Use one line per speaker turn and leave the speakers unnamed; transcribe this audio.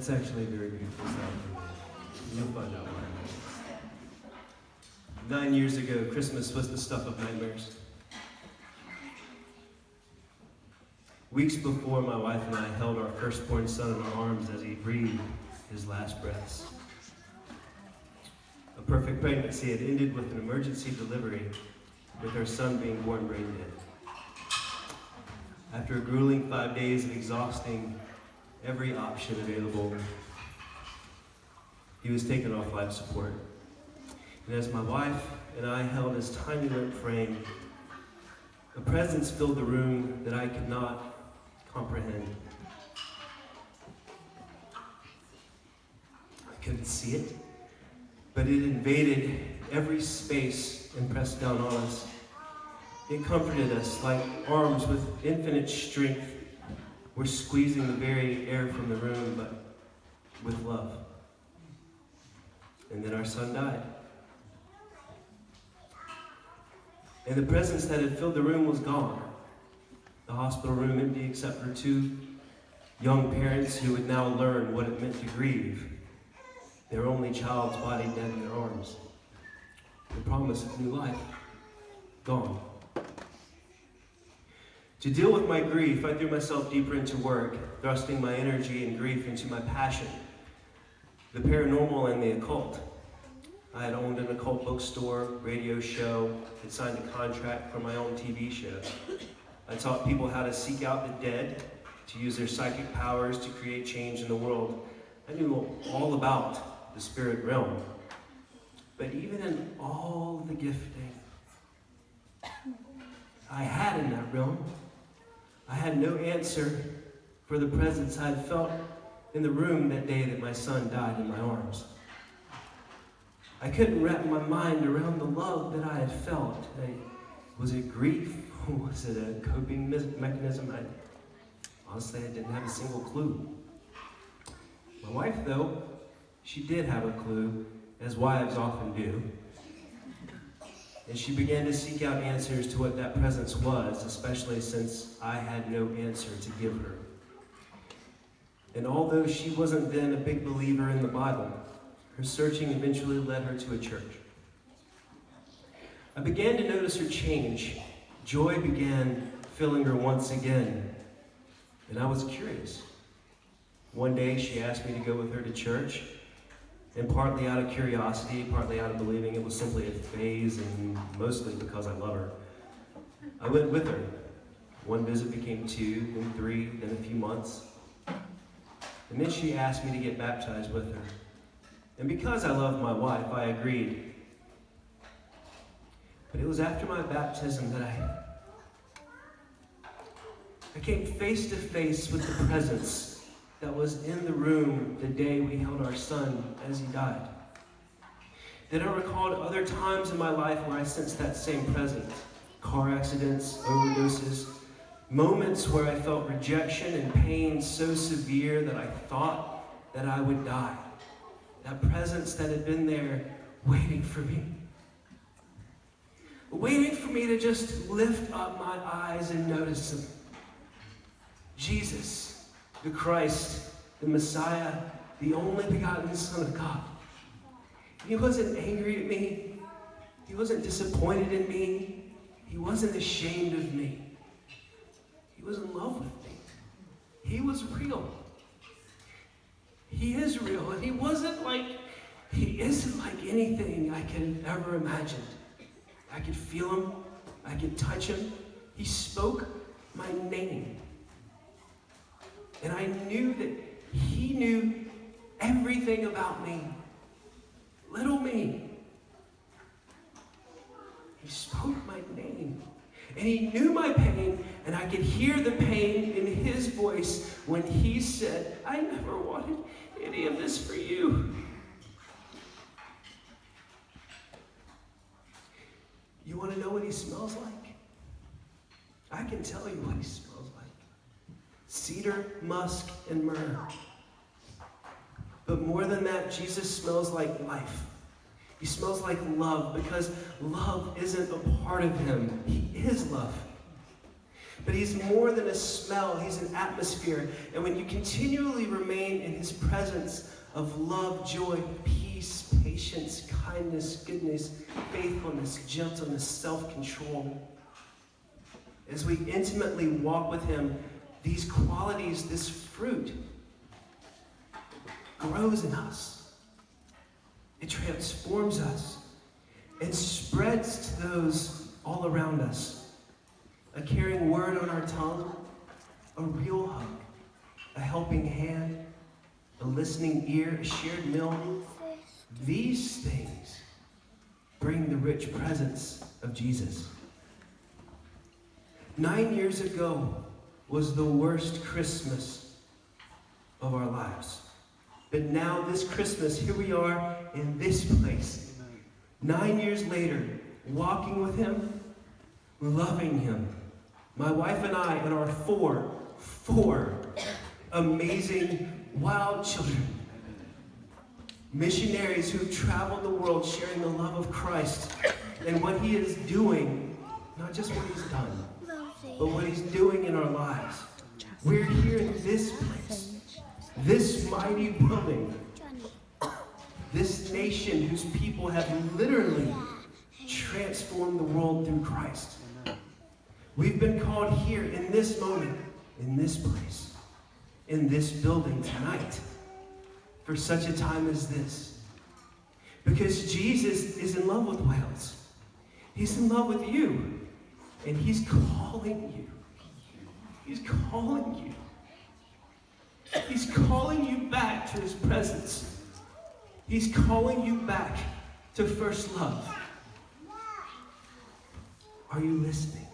That's actually a very beautiful sound for me. You'll find out why. 9 years ago, Christmas was the stuff of nightmares. Weeks before, my wife and I held our firstborn son in our arms as he breathed his last breaths. A perfect pregnancy had ended with an emergency delivery, with our son being born brain dead. After a grueling 5 days of exhausting every option available, he was taken off life support. And as my wife and I held his tiny limp frame, a presence filled the room that I could not comprehend. I couldn't see it, but it invaded every space and pressed down on us. It comforted us like arms with infinite strength were squeezing the very air from the room, but with love. And then our son died. And the presence that had filled the room was gone. The hospital room empty except for 2 young parents who would now learn what it meant to grieve their only child's body dead in their arms. The promise of new life, gone. To deal with my grief, I threw myself deeper into work, thrusting my energy and grief into my passion, the paranormal and the occult. I had owned an occult bookstore, radio show, had signed a contract for my own TV show. I taught people how to seek out the dead, to use their psychic powers to create change in the world. I knew all about the spirit realm. But even in all the gifting I had in that realm, I had no answer for the presence I had felt in the room that day that my son died in my arms. I couldn't wrap my mind around the love that I had felt. Was it grief? Was it a coping mechanism? Honestly, I didn't have a single clue. My wife, though, she did have a clue, as wives often do. And she began to seek out answers to what that presence was, especially since I had no answer to give her. And although she wasn't then a big believer in the Bible, her searching eventually led her to a church. I began to notice her change. Joy began filling her once again, and I was curious. One day she asked me to go with her to church, and partly out of curiosity, partly out of believing it was simply a phase, and mostly because I love her, I went with her. One visit became 2, then 3, then a few months. And then she asked me to get baptized with her. And because I loved my wife, I agreed. But it was after my baptism that I came face to face with the presence that was in the room the day we held our son as he died. Then I recalled other times in my life where I sensed that same presence. Car accidents, overdoses, moments where I felt rejection and pain so severe that I thought that I would die. That presence that had been there waiting for me. Waiting for me to just lift up my eyes and notice him. Jesus, the Christ, the Messiah, the only begotten Son of God. He wasn't angry at me. He wasn't disappointed in me. He wasn't ashamed of me. He was in love with me. He was real. He is real, and he isn't like anything I could ever imagine. I could feel him. I could touch him. He spoke my name. And I knew that he knew everything about me. Little me. He spoke my name. And he knew my pain, and I could hear the pain in his voice when he said, I never wanted any of this for you. You want to know what he smells like? I can tell you what he smells like. Cedar, musk, and myrrh. But more than that, Jesus smells like life. He smells like love, because love isn't a part of him. He is love. But he's more than a smell, he's an atmosphere. And when you continually remain in his presence of love, joy, peace, patience, kindness, goodness, faithfulness, gentleness, self-control, as we intimately walk with him, these qualities, this fruit, grows in us. It transforms us and spreads to those all around us. A caring word on our tongue, a real hug, a helping hand, a listening ear, a shared meal. These things bring the rich presence of Jesus. 9 years ago was the worst Christmas of our lives. But now this Christmas, here we are in this place. 9 years later, walking with him, loving him. My wife and I and our four amazing, wild children. Missionaries who've traveled the world sharing the love of Christ and what he is doing, not just what he's done, but what he's doing in our lives. We're here in this place, this mighty building, this nation whose people have literally transformed the world through Christ. We've been called here in this moment, in this place, in this building tonight, for such a time as this. Because Jesus is in love with Wales. He's in love with you. And he's calling you. He's calling you. He's calling you back to his presence. He's calling you back to first love. Are you listening?